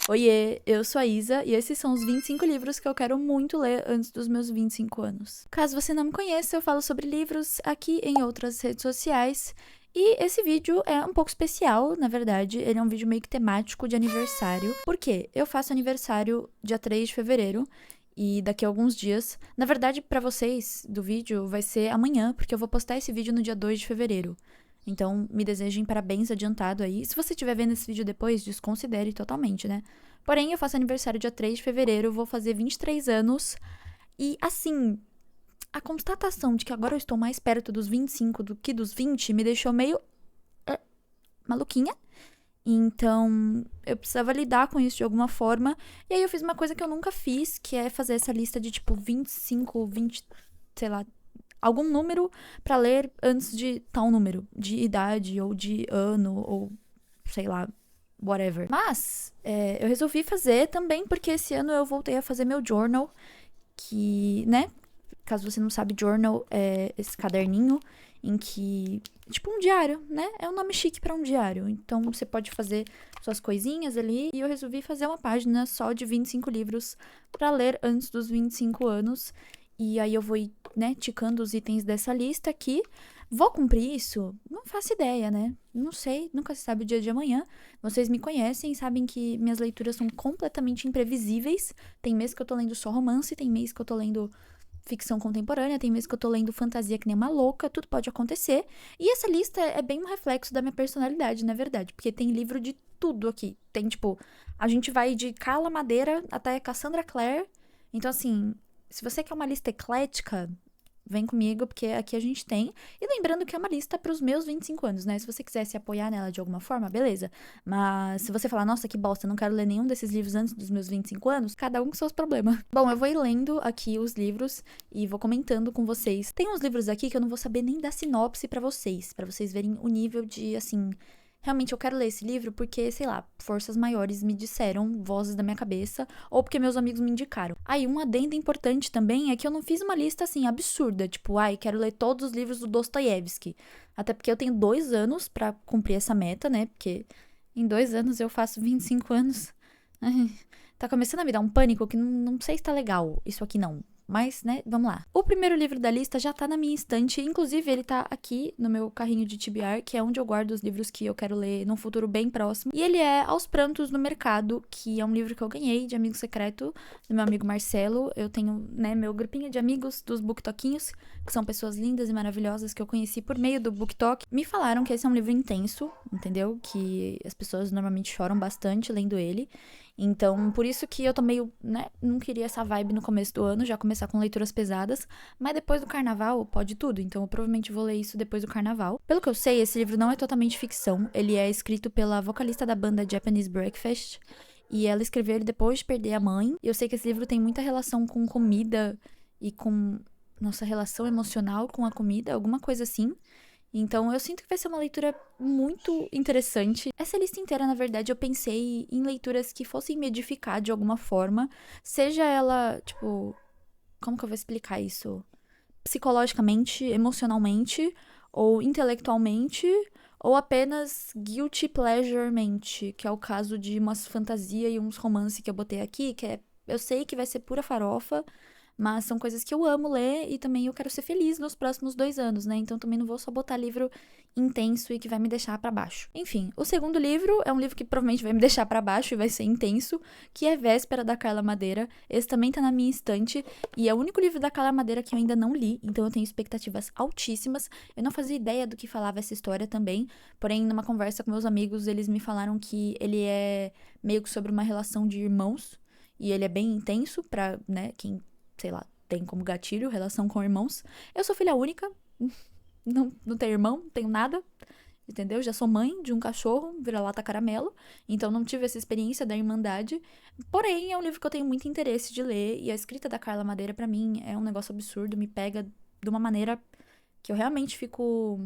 Oiê, eu sou a Isa e esses são os 25 livros que eu quero muito ler antes dos meus 25 anos. Caso você não me conheça, eu falo sobre livros aqui em outras redes sociais. E esse vídeo é um pouco especial, na verdade, ele é um vídeo meio que temático de aniversário. Por quê? Eu faço aniversário dia 3 de fevereiro e daqui a alguns dias. Na verdade, pra vocês do vídeo vai ser amanhã, porque eu vou postar esse vídeo no dia 2 de fevereiro. Então, me desejem parabéns adiantado aí. Se você estiver vendo esse vídeo depois, desconsidere totalmente, né? Porém, eu faço aniversário dia 3 de fevereiro, vou fazer 23 anos. E, assim, a constatação de que agora eu estou mais perto dos 25 do que dos 20 me deixou meio maluquinha. Então, eu precisava lidar com isso de alguma forma. E aí eu fiz uma coisa que eu nunca fiz, que é fazer essa lista de, tipo, 25, 20, sei lá, algum número pra ler antes de tal número, de idade ou de ano ou sei lá, whatever. Mas eu resolvi fazer também porque esse ano eu voltei a fazer meu journal, que, né? Caso você não sabe, journal é esse caderninho em que, tipo um diário, né? É um nome chique pra um diário. Então você pode fazer suas coisinhas ali. E eu resolvi fazer uma página só de 25 livros pra ler antes dos 25 anos. E aí eu vou ir, né, ticando os itens dessa lista aqui. Vou cumprir isso? Não faço ideia, né? Não sei, nunca se sabe o dia de amanhã. Vocês me conhecem, sabem que minhas leituras são completamente imprevisíveis. Tem mês que eu tô lendo só romance, tem mês que eu tô lendo ficção contemporânea, tem mês que eu tô lendo fantasia que nem uma louca, tudo pode acontecer. E essa lista é bem um reflexo da minha personalidade, na verdade, porque tem livro de tudo aqui. Tem, tipo, a gente vai de Carla Madeira até Cassandra Clare. Então, assim, se você quer uma lista eclética, vem comigo, porque aqui a gente tem. E lembrando que é uma lista para os meus 25 anos, né? Se você quiser se apoiar nela de alguma forma, beleza. Mas se você falar, nossa, que bosta, não quero ler nenhum desses livros antes dos meus 25 anos, cada um com seus problemas. Bom, eu vou ir lendo aqui os livros e vou comentando com vocês. Tem uns livros aqui que eu não vou saber nem dar sinopse para vocês verem o nível de, assim, realmente eu quero ler esse livro porque, sei lá, forças maiores me disseram, vozes da minha cabeça, ou porque meus amigos me indicaram. Aí, um adendo importante também é que eu não fiz uma lista, assim, absurda, tipo, ai, quero ler todos os livros do Dostoiévski. Até porque eu tenho 2 anos pra cumprir essa meta, né? Porque em 2 anos eu faço 25 anos. Ai, tá começando a me dar um pânico que não sei se tá legal isso aqui não. Mas, né, vamos lá. O primeiro livro da lista já tá na minha estante, inclusive ele tá aqui no meu carrinho de TBR, que é onde eu guardo os livros que eu quero ler num futuro bem próximo. E ele é Aos Prantos no Mercado, que é um livro que eu ganhei de amigo secreto do meu amigo Marcelo. Eu tenho, né, meu grupinho de amigos dos BookToquinhos, que são pessoas lindas e maravilhosas que eu conheci por meio do BookTok. Me falaram que esse é um livro intenso, entendeu? Que as pessoas normalmente choram bastante lendo ele. Então, por isso que eu tô meio, né, não queria essa vibe no começo do ano, já começar com leituras pesadas, mas depois do carnaval pode tudo, então eu provavelmente vou ler isso depois do carnaval. Pelo que eu sei, esse livro não é totalmente ficção, ele é escrito pela vocalista da banda Japanese Breakfast, e ela escreveu ele depois de perder a mãe. E eu sei que esse livro tem muita relação com comida e com nossa relação emocional com a comida, alguma coisa assim. Então, eu sinto que vai ser uma leitura muito interessante. Essa lista inteira, na verdade, eu pensei em leituras que fossem me edificar de alguma forma. Seja ela, tipo, como que eu vou explicar isso? Psicologicamente, emocionalmente, ou intelectualmente, ou apenas guilty pleasuremente, que é o caso de umas fantasia e uns romance que eu botei aqui, que é, eu sei que vai ser pura farofa, mas são coisas que eu amo ler e também eu quero ser feliz nos próximos 2 anos, né? Então também não vou só botar livro intenso e que vai me deixar pra baixo. Enfim, o segundo livro é um livro que provavelmente vai me deixar pra baixo e vai ser intenso, que é Véspera da Carla Madeira. Esse também tá na minha estante e é o único livro da Carla Madeira que eu ainda não li, então eu tenho expectativas altíssimas. Eu não fazia ideia do que falava essa história também, porém numa conversa com meus amigos, eles me falaram que ele é meio que sobre uma relação de irmãos e ele é bem intenso pra, né, quem, sei lá, tem como gatilho relação com irmãos. Eu sou filha única, não tenho irmão, não tenho nada, entendeu? Já sou mãe de um cachorro, vira-lata caramelo, então não tive essa experiência da irmandade. Porém, é um livro que eu tenho muito interesse de ler, e a escrita da Carla Madeira, pra mim, é um negócio absurdo, me pega de uma maneira que eu realmente fico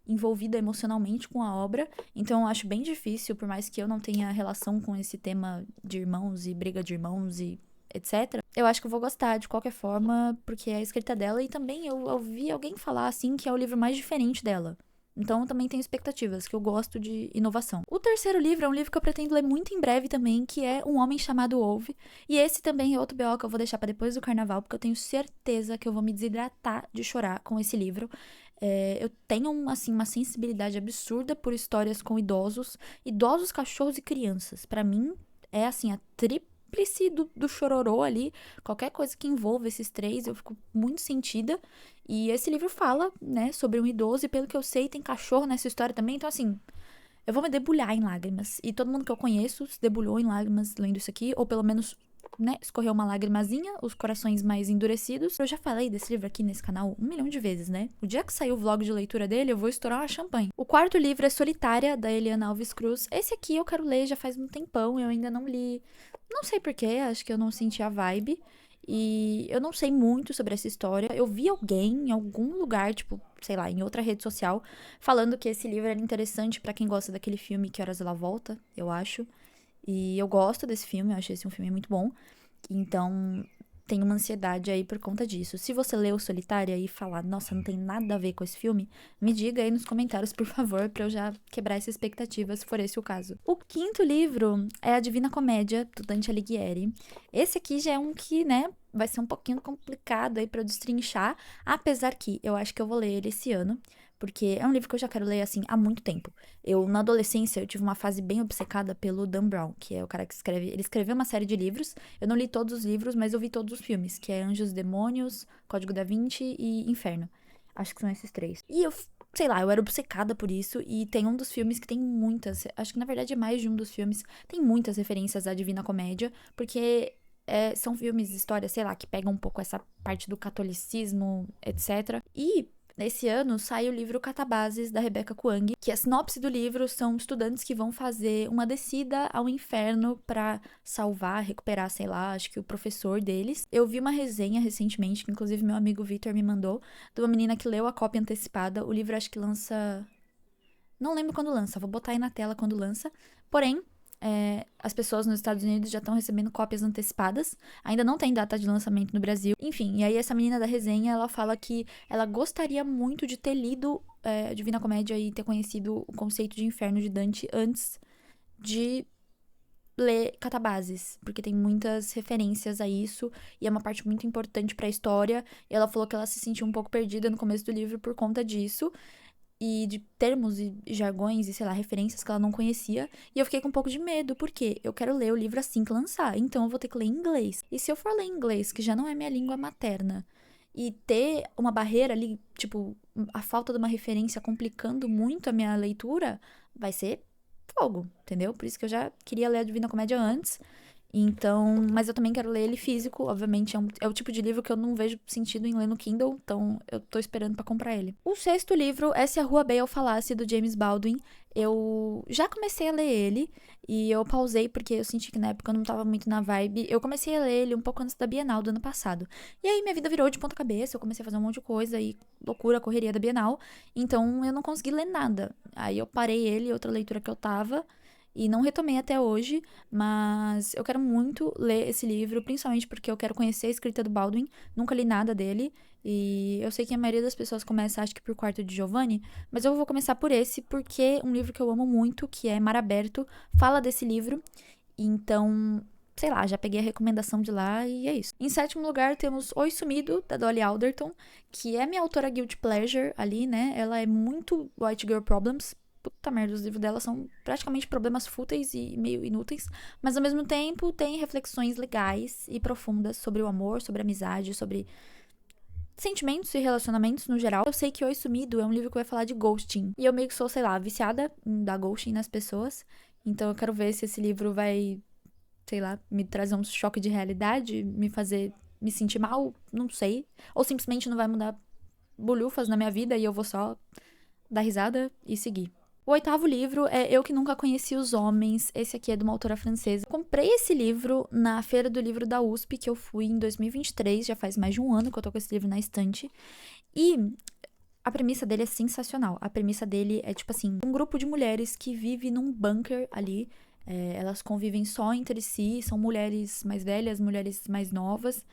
envolvida emocionalmente com a obra, então eu acho bem difícil, por mais que eu não tenha relação com esse tema de irmãos e briga de irmãos e etc. Eu acho que eu vou gostar de qualquer forma, porque é a escrita dela e também eu ouvi alguém falar assim que é o livro mais diferente dela. Então eu também tenho expectativas, que eu gosto de inovação. O terceiro livro é um livro que eu pretendo ler muito em breve também, que é Um Homem Chamado Ove. E esse também é outro BO que eu vou deixar pra depois do carnaval, porque eu tenho certeza que eu vou me desidratar de chorar com esse livro. Eu tenho, assim, uma sensibilidade absurda por histórias com idosos, cachorros e crianças. Pra mim, é assim, a tríplice do chororô ali. Qualquer coisa que envolva esses três, eu fico muito sentida. E esse livro fala, né, sobre um idoso, e pelo que eu sei, tem cachorro nessa história também. Então, assim, eu vou me debulhar em lágrimas. E todo mundo que eu conheço se debulhou em lágrimas lendo isso aqui, ou pelo menos, né, escorreu uma lágrimazinha, os corações mais endurecidos. Eu já falei desse livro aqui nesse canal 1 milhão de vezes, né? O dia que sair o vlog de leitura dele, eu vou estourar uma champanhe. O quarto livro é Solitária, da Eliana Alves Cruz. Esse aqui eu quero ler já faz um tempão, eu ainda não li. Não sei porquê, acho que eu não senti a vibe. E eu não sei muito sobre essa história. Eu vi alguém em algum lugar, tipo, sei lá, em outra rede social, falando que esse livro era interessante pra quem gosta daquele filme Que Horas Ela Volta, eu acho. E eu gosto desse filme, eu acho esse um filme muito bom. Então, tenho uma ansiedade aí por conta disso. Se você leu Solitária e falar, nossa, não tem nada a ver com esse filme, me diga aí nos comentários, por favor, pra eu já quebrar essa expectativa, se for esse o caso. O quinto livro é A Divina Comédia, do Dante Alighieri. Esse aqui já é um que, né, vai ser um pouquinho complicado aí pra eu destrinchar, apesar que eu acho que eu vou ler ele esse ano, porque é um livro que eu já quero ler, assim, há muito tempo. Na adolescência, eu tive uma fase bem obcecada pelo Dan Brown, que é o cara que escreve... Ele escreveu uma série de livros, eu não li todos os livros, mas eu vi todos os filmes, que é Anjos, Demônios, Código da Vinci e Inferno. Acho que são esses três. E eu, sei lá, eu era obcecada por isso, e tem um dos filmes que tem muitas... Acho que, na verdade, é mais de um dos filmes. Tem muitas referências à Divina Comédia, porque... são filmes, histórias, sei lá, que pegam um pouco essa parte do catolicismo, etc. E nesse ano sai o livro Catabases, da Rebecca Kuang, que a sinopse do livro são estudantes que vão fazer uma descida ao inferno pra salvar, recuperar, sei lá, acho que o professor deles. Eu vi uma resenha recentemente, que inclusive meu amigo Victor me mandou, de uma menina que leu a cópia antecipada. O livro acho que lança... Não lembro quando lança, vou botar aí na tela quando lança. Porém, as pessoas nos Estados Unidos já estão recebendo cópias antecipadas. Ainda não tem data de lançamento no Brasil. Enfim, e aí essa menina da resenha, ela fala que ela gostaria muito de ter lido Divina Comédia e ter conhecido o conceito de inferno de Dante antes de ler Catabases, porque tem muitas referências a isso e é uma parte muito importante pra história. E ela falou que ela se sentiu um pouco perdida no começo do livro por conta disso. E de termos e jargões e, sei lá, referências que ela não conhecia. E eu fiquei com um pouco de medo, porque eu quero ler o livro assim que lançar, então eu vou ter que ler em inglês. E se eu for ler em inglês, que já não é minha língua materna, e ter uma barreira ali, tipo, a falta de uma referência complicando muito a minha leitura, vai ser fogo, entendeu? Por isso que eu já queria ler a Divina Comédia antes. Então, mas eu também quero ler ele físico, obviamente, é o tipo de livro que eu não vejo sentido em ler no Kindle, então eu tô esperando pra comprar ele. O sexto livro é Se a Rua Bale Falasse, do James Baldwin. Eu já comecei a ler ele, e eu pausei porque eu senti que na época eu não tava muito na vibe. Eu comecei a ler ele um pouco antes da Bienal do ano passado. E aí minha vida virou de ponta cabeça, eu comecei a fazer um monte de coisa, e loucura, correria da Bienal, então eu não consegui ler nada. Aí eu parei ele, outra leitura que eu tava... E não retomei até hoje, mas eu quero muito ler esse livro, principalmente porque eu quero conhecer a escrita do Baldwin. Nunca li nada dele, e eu sei que a maioria das pessoas começa, acho que por Quarto de Giovanni, mas eu vou começar por esse, porque é um livro que eu amo muito, que é Mar Aberto, fala desse livro. Então, sei lá, já peguei a recomendação de lá e é isso. Em sétimo lugar, temos Oi Sumido, da Dolly Alderton, que é minha autora guilty pleasure ali, né? Ela é muito White Girl Problems. Puta merda, os livros dela são praticamente problemas fúteis e meio inúteis, mas ao mesmo tempo tem reflexões legais e profundas sobre o amor, sobre a amizade, sobre sentimentos e relacionamentos no geral. Eu sei que Oi Sumido é um livro que vai falar de ghosting, e eu meio que sou, sei lá, viciada em dar ghosting nas pessoas, então eu quero ver se esse livro vai, sei lá, me trazer um choque de realidade, me fazer me sentir mal, não sei, ou simplesmente não vai mudar bolhufas na minha vida e eu vou só dar risada e seguir. O oitavo livro é Eu Que Nunca Conheci os Homens. Esse aqui é de uma autora francesa. Comprei esse livro na Feira do Livro da USP, que eu fui em 2023. Já faz mais de um ano que eu tô com esse livro na estante. E a premissa dele é sensacional. A premissa dele é, tipo assim, um grupo de mulheres que vive num bunker ali. Elas convivem só entre si. São mulheres mais velhas, mulheres mais novas.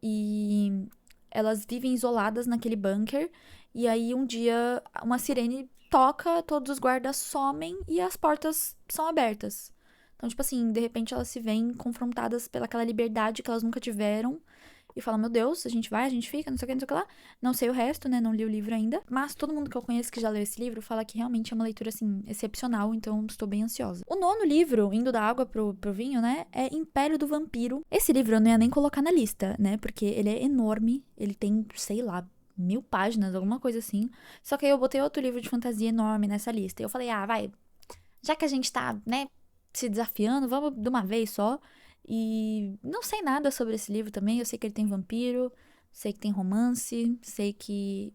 E elas vivem isoladas naquele bunker. E aí, um dia, uma sirene toca, todos os guardas somem e as portas são abertas. Então, tipo assim, de repente elas se veem confrontadas pelaquela liberdade que elas nunca tiveram e falam, meu Deus, a gente vai, a gente fica, não sei o que, não sei o que lá. Não sei o resto, né, não li o livro ainda. Mas todo mundo que eu conheço que já leu esse livro fala que realmente é uma leitura, assim, excepcional, então estou bem ansiosa. O 9º livro, indo da água pro vinho, né, é Império do Vampiro. Esse livro eu não ia nem colocar na lista, né, porque ele é enorme, ele tem, sei lá, 1000 páginas, alguma coisa assim. Só que aí eu botei outro livro de fantasia enorme nessa lista. E eu falei, vai, já que a gente tá, né, se desafiando, vamos de uma vez só. E não sei nada sobre esse livro também. Eu sei que ele tem vampiro, sei que tem romance, sei que...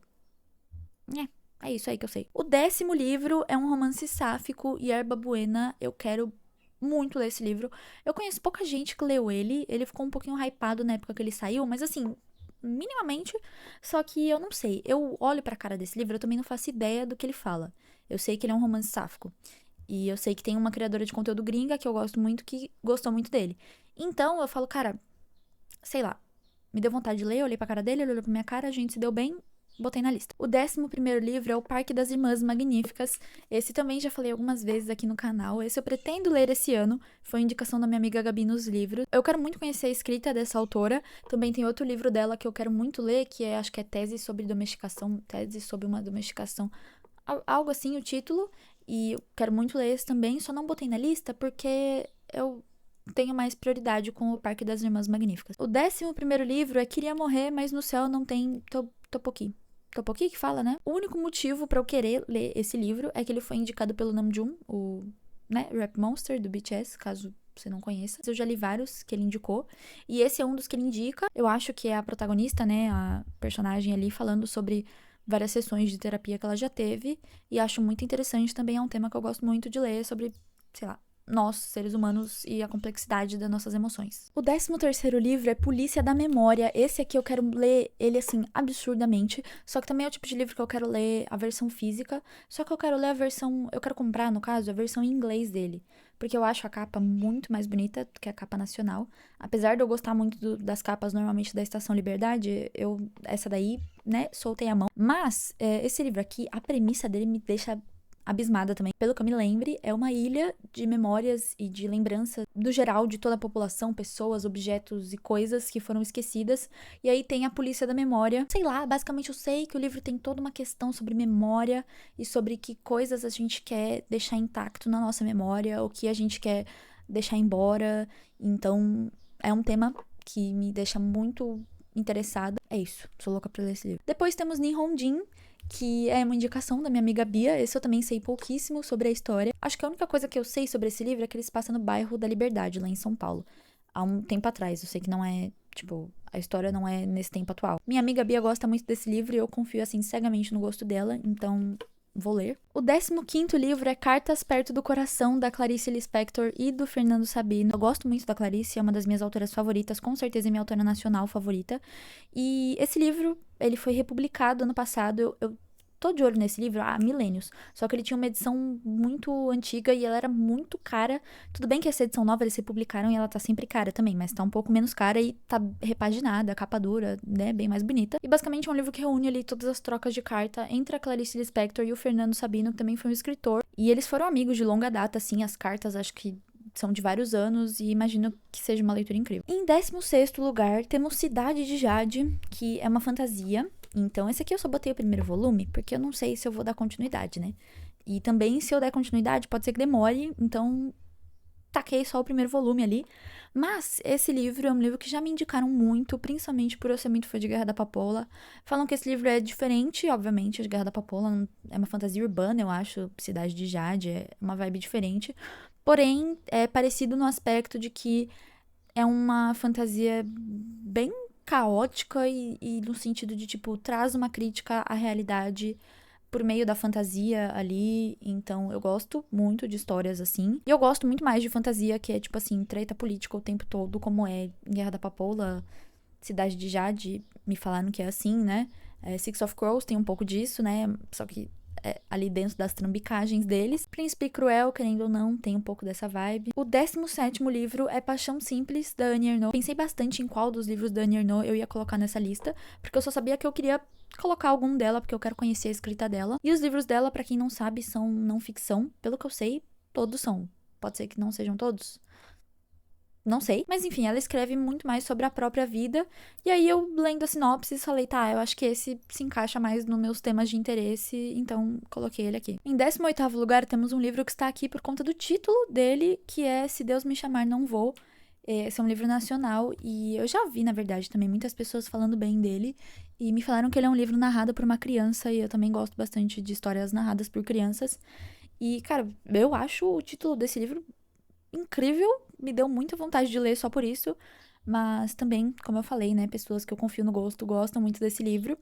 É isso aí que eu sei. O 10º livro é um romance sáfico, Yerba Buena. Eu quero muito ler esse livro. Eu conheço pouca gente que leu ele. Ele ficou um pouquinho hypado na época que ele saiu, mas assim, minimamente. Só que eu não sei. Eu olho pra cara desse livro, eu também não faço ideia do que ele fala. Eu sei que ele é um romance sáfico. E eu sei que tem uma criadora de conteúdo gringa que eu gosto muito, que gostou muito dele. Então, eu falo, cara, sei lá, me deu vontade de ler, eu olhei pra cara dele, ele olhou pra minha cara, a gente se deu bem, botei na lista. O 11º livro é O Parque das Irmãs Magníficas. Esse também já falei algumas vezes aqui no canal. Esse eu pretendo ler esse ano. Foi indicação da minha amiga Gabi nos livros. Eu quero muito conhecer a escrita dessa autora. Também tem outro livro dela que eu quero muito ler, que é, acho que é Tese sobre Domesticação. Tese sobre uma Domesticação. Algo assim, o título. E eu quero muito ler esse também, só não botei na lista porque eu tenho mais prioridade com O Parque das Irmãs Magníficas. O 11º livro é Queria Morrer, mas no céu não tem Topoki. Topoki que fala, né? O único motivo pra eu querer ler esse livro é que ele foi indicado pelo Namjoon, o, né, Rap Monster do BTS, caso você não conheça. Eu já li vários que ele indicou, e esse é um dos que ele indica. Eu acho que é a protagonista, né, a personagem ali falando sobre várias sessões de terapia que ela já teve, e acho muito interessante também, é um tema que eu gosto muito de ler sobre, sei lá, nós, seres humanos, e a complexidade das nossas emoções. O 13º livro é Polícia da Memória. Esse aqui eu quero ler ele, assim, absurdamente, só que também é o tipo de livro que eu quero ler a versão física, só que eu quero ler a versão, eu quero comprar, no caso, a versão em inglês dele, porque eu acho a capa muito mais bonita do que a capa nacional. Apesar de eu gostar muito das capas, normalmente, da Estação Liberdade, essa daí, né, soltei a mão. Mas, esse livro aqui, a premissa dele me deixa abismada também. Pelo que eu me lembre, é uma ilha de memórias e de lembrança do geral de toda a população, pessoas, objetos e coisas que foram esquecidas. E aí tem a polícia da memória. Sei lá, basicamente eu sei que o livro tem toda uma questão sobre memória e sobre que coisas a gente quer deixar intacto na nossa memória, o que a gente quer deixar embora. Então, é um tema que me deixa muito interessada. É isso, sou louca pra ler esse livro. Depois temos Nihonjin, que é uma indicação da minha amiga Bia. Esse eu também sei pouquíssimo sobre a história. Acho que a única coisa que eu sei sobre esse livro é que ele se passa no bairro da Liberdade, lá em São Paulo. Há um tempo atrás. Eu sei que não é, tipo, a história não é nesse tempo atual. Minha amiga Bia gosta muito desse livro e eu confio, assim, cegamente no gosto dela, então vou ler. O 15º livro é Cartas Perto do Coração, da Clarice Lispector e do Fernando Sabino. Eu gosto muito da Clarice, é uma das minhas autoras favoritas, com certeza é minha autora nacional favorita. E esse livro, ele foi republicado ano passado. Eu tô de olho nesse livro há milênios. Só que ele tinha uma edição muito antiga e ela era muito cara. Tudo bem que essa edição nova eles republicaram e ela tá sempre cara também, mas tá um pouco menos cara e tá repaginada, capa dura, né, bem mais bonita. E basicamente é um livro que reúne ali todas as trocas de carta entre a Clarice Lispector e o Fernando Sabino, que também foi um escritor. E eles foram amigos de longa data, assim, as cartas acho que são de vários anos e imagino que seja uma leitura incrível. Em 16º lugar, temos Cidade de Jade, que é uma fantasia. Então, esse aqui eu só botei o primeiro volume, porque eu não sei se eu vou dar continuidade, né? E também, se eu der continuidade, pode ser que demore, então taquei só o primeiro volume ali. Mas esse livro é um livro que já me indicaram muito, principalmente por eu ser muito fã de Guerra da Papoula. Falam que esse livro é diferente, obviamente, de Guerra da Papoula. É uma fantasia urbana, eu acho. Cidade de Jade é uma vibe diferente. Porém, é parecido no aspecto de que é uma fantasia bem caótica e no sentido de, tipo, traz uma crítica à realidade por meio da fantasia ali. Então, eu gosto muito de histórias assim. E eu gosto muito mais de fantasia que é, tipo assim, treta política o tempo todo, como é Guerra da Papoula, Cidade de Jade, me falaram que é assim, né? Six of Crows tem um pouco disso, né? Só que ali dentro das trambicagens deles. Príncipe Cruel, querendo ou não, tem um pouco dessa vibe. O 17º livro é Paixão Simples, da Annie Ernaux. Pensei bastante em qual dos livros da Annie Ernaux eu ia colocar nessa lista, porque eu só sabia que eu queria colocar algum dela, porque eu quero conhecer a escrita dela. E os livros dela, pra quem não sabe, são não ficção. Pelo que eu sei, todos são. Pode ser que não sejam todos. Não sei. Mas enfim, ela escreve muito mais sobre a própria vida. E aí eu, lendo a sinopse, falei, tá, eu acho que esse se encaixa mais nos meus temas de interesse, então coloquei ele aqui. Em 18º lugar, temos um livro que está aqui por conta do título dele, que é Se Deus Me Chamar, Não Vou. Esse é um livro nacional e eu já vi, na verdade, também muitas pessoas falando bem dele. E me falaram que ele é um livro narrado por uma criança e eu também gosto bastante de histórias narradas por crianças. E, cara, eu acho o título desse livro incrível, me deu muita vontade de ler só por isso, mas também, como eu falei, né, pessoas que eu confio no gosto gostam muito desse livro.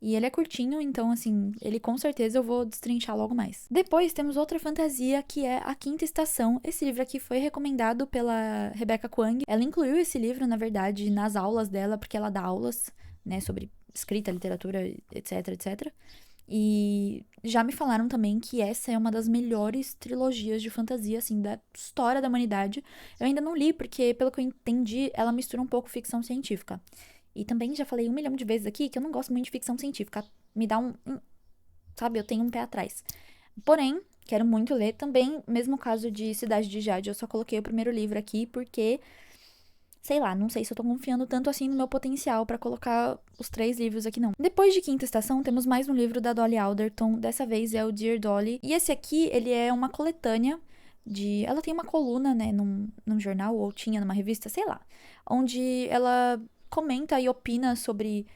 E ele é curtinho, então, assim, ele com certeza eu vou destrinchar logo mais. Depois temos outra fantasia, que é A Quinta Estação. Esse livro aqui foi recomendado pela Rebecca Kuang. Ela incluiu esse livro, na verdade, nas aulas dela, porque ela dá aulas, né, sobre escrita, literatura, etc, etc. E já me falaram também que essa é uma das melhores trilogias de fantasia, assim, da história da humanidade. Eu ainda não li, porque, pelo que eu entendi, ela mistura um pouco ficção científica. E também já falei 1 milhão de vezes aqui que eu não gosto muito de ficção científica. Me dá sabe, eu tenho um pé atrás. Porém, quero muito ler também, mesmo caso de Cidade de Jade, eu só coloquei o primeiro livro aqui porque, sei lá, não sei se eu tô confiando tanto assim no meu potencial pra colocar os 3 livros aqui, não. Depois de Quinta Estação, temos mais um livro da Dolly Alderton, dessa vez é o Dear Dolly. E esse aqui, ele é uma coletânea ela tem uma coluna, né, num jornal, ou tinha numa revista, sei lá, onde ela comenta e opina sobre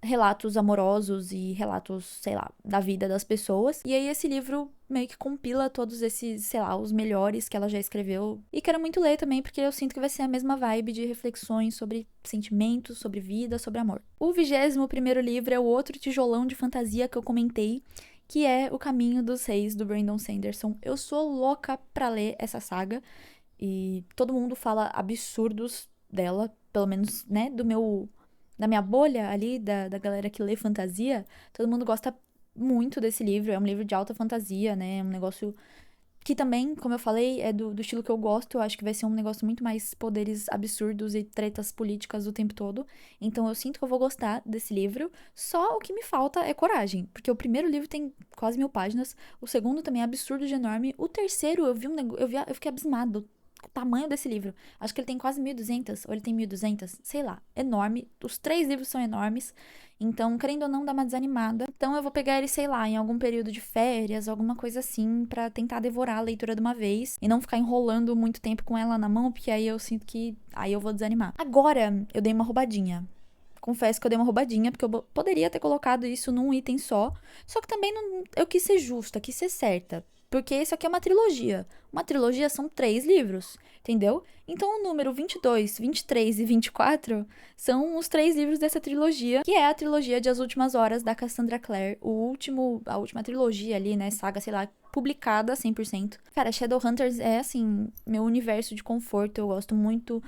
relatos amorosos e relatos, sei lá, da vida das pessoas. E aí esse livro meio que compila todos esses, sei lá, os melhores que ela já escreveu. E quero muito ler também, porque eu sinto que vai ser a mesma vibe de reflexões sobre sentimentos, sobre vida, sobre amor. O 21º livro é o outro tijolão de fantasia que eu comentei, que é O Caminho dos Reis, do Brandon Sanderson. Eu sou louca pra ler essa saga, e todo mundo fala absurdos dela, pelo menos, né, da minha bolha ali, da galera que lê fantasia, todo mundo gosta muito desse livro. É um livro de alta fantasia, né? É um negócio que também, como eu falei, é do estilo que eu gosto. Eu acho que vai ser um negócio muito mais poderes absurdos e tretas políticas o tempo todo. Então eu sinto que eu vou gostar desse livro. Só o que me falta é coragem. Porque o primeiro livro tem quase 1000 páginas. O segundo também é absurdo de enorme. O terceiro, eu fiquei abismado o tamanho desse livro. Acho que ele tem quase 1.200, ou ele tem 1.200, sei lá, enorme. Os 3 livros são enormes, então, querendo ou não, dá uma desanimada. Então, eu vou pegar ele, sei lá, em algum período de férias, alguma coisa assim, pra tentar devorar a leitura de uma vez e não ficar enrolando muito tempo com ela na mão, porque aí eu sinto que aí eu vou desanimar. Agora, eu dei uma roubadinha. Confesso que eu dei uma roubadinha, porque eu poderia ter colocado isso num item só que também não, eu quis ser justa, quis ser certa. Porque isso aqui é uma trilogia. Uma trilogia são 3 livros, entendeu? Então o número 22, 23 e 24 são os 3 livros dessa trilogia, que é a trilogia de As Últimas Horas, da Cassandra Clare. A última trilogia ali, né, saga, sei lá, publicada 100%. Cara, Shadowhunters é, assim, meu universo de conforto. Eu gosto muito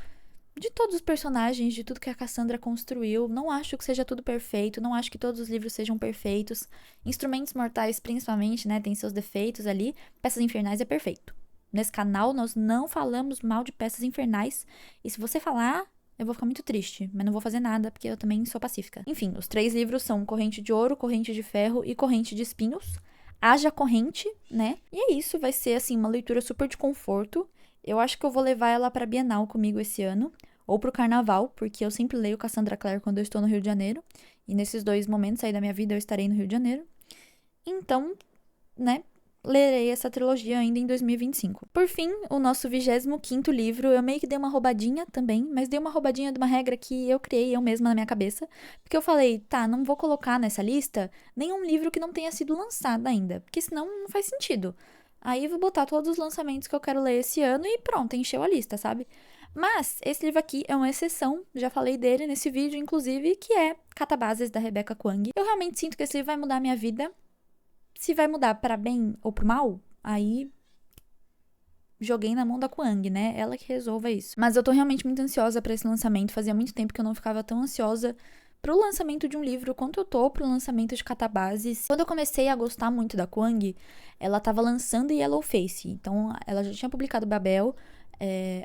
de todos os personagens, de tudo que a Cassandra construiu. Não acho que seja tudo perfeito, não acho que todos os livros sejam perfeitos. Instrumentos Mortais, principalmente, né, tem seus defeitos ali. Peças Infernais é perfeito. Nesse canal, nós não falamos mal de Peças Infernais. E se você falar, eu vou ficar muito triste. Mas não vou fazer nada, porque eu também sou pacífica. Enfim, os 3 livros são Corrente de Ouro, Corrente de Ferro e Corrente de Espinhos. Haja corrente, né? E é isso, vai ser, assim, uma leitura super de conforto. Eu acho que eu vou levar ela pra Bienal comigo esse ano, ou pro Carnaval, porque eu sempre leio Cassandra Clare quando eu estou no Rio de Janeiro, e nesses 2 momentos aí da minha vida eu estarei no Rio de Janeiro. Então, né, lerei essa trilogia ainda em 2025. Por fim, o nosso 25º livro, eu meio que dei uma roubadinha também, mas dei uma roubadinha de uma regra que eu criei eu mesma na minha cabeça, porque eu falei, tá, não vou colocar nessa lista nenhum livro que não tenha sido lançado ainda, porque senão não faz sentido. Aí eu vou botar todos os lançamentos que eu quero ler esse ano e pronto, encheu a lista, sabe? Mas esse livro aqui é uma exceção, já falei dele nesse vídeo, inclusive, que é Catabases, da Rebecca Kuang. Eu realmente sinto que esse livro vai mudar a minha vida. Se vai mudar para bem ou pro mal, aí joguei na mão da Kuang, né? Ela que resolva isso. Mas eu tô realmente muito ansiosa pra esse lançamento. Fazia muito tempo que eu não ficava tão ansiosa pro lançamento de um livro quanto eu tô pro lançamento de Catabases. Quando eu comecei a gostar muito da Kuang, ela tava lançando Yellowface. Então, ela já tinha publicado Babel.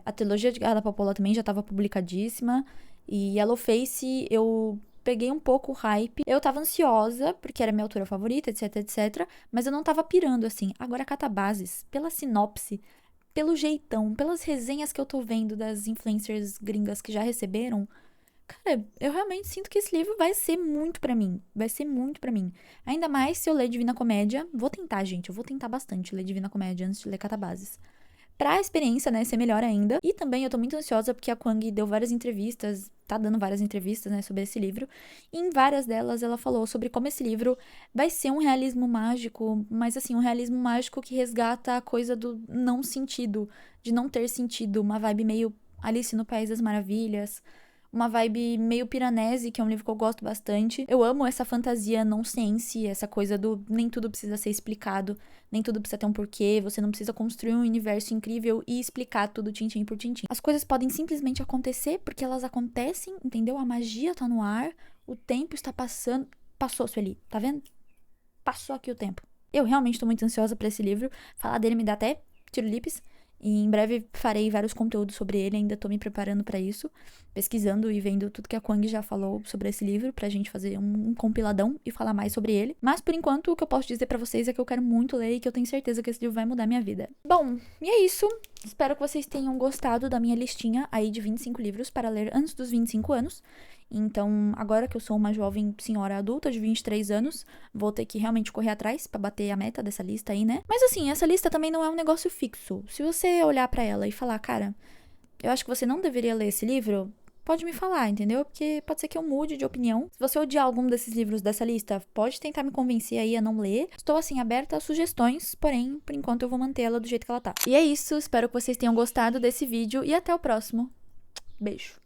A trilogia de Guerra da Papoula também já tava publicadíssima. E Yellowface, eu peguei um pouco o hype. Eu tava ansiosa, porque era minha autora favorita, etc, etc. Mas eu não tava pirando, assim. Agora, Catabases, pela sinopse, pelo jeitão, pelas resenhas que eu tô vendo das influencers gringas que já receberam, cara, eu realmente sinto que esse livro vai ser muito pra mim. Vai ser muito pra mim. Ainda mais se eu ler Divina Comédia. Vou tentar, gente. Eu vou tentar bastante ler Divina Comédia antes de ler Catabases. Pra experiência, né, ser melhor ainda. E também eu tô muito ansiosa porque a Kwang deu várias entrevistas, tá dando várias entrevistas, né, sobre esse livro. E em várias delas ela falou sobre como esse livro vai ser um realismo mágico, mas assim, um realismo mágico que resgata a coisa do não sentido, de não ter sentido, uma vibe meio Alice no País das Maravilhas. Uma vibe meio Piranesi, que é um livro que eu gosto bastante. Eu amo essa fantasia nonsense, essa coisa do nem tudo precisa ser explicado, nem tudo precisa ter um porquê, você não precisa construir um universo incrível e explicar tudo tintim por tintim. As coisas podem simplesmente acontecer porque elas acontecem, entendeu? A magia tá no ar, o tempo está passando. Passou, Sueli, tá vendo? Passou aqui o tempo. Eu realmente tô muito ansiosa pra esse livro. Falar dele me dá até tirolipes. E em breve farei vários conteúdos sobre ele, ainda tô me preparando pra isso, pesquisando e vendo tudo que a Kwang já falou sobre esse livro, pra gente fazer um compiladão e falar mais sobre ele. Mas por enquanto o que eu posso dizer pra vocês é que eu quero muito ler e que eu tenho certeza que esse livro vai mudar minha vida. Bom, e é isso. Espero que vocês tenham gostado da minha listinha aí de 25 livros para ler antes dos 25 anos. Então, agora que eu sou uma jovem senhora adulta de 23 anos, vou ter que realmente correr atrás pra bater a meta dessa lista aí, né? Mas assim, essa lista também não é um negócio fixo. Se você olhar pra ela e falar, cara, eu acho que você não deveria ler esse livro, pode me falar, entendeu? Porque pode ser que eu mude de opinião. Se você odiar algum desses livros dessa lista, pode tentar me convencer aí a não ler. Estou, assim, aberta a sugestões, porém, por enquanto eu vou manter ela do jeito que ela tá. E é isso, espero que vocês tenham gostado desse vídeo e até o próximo. Beijo.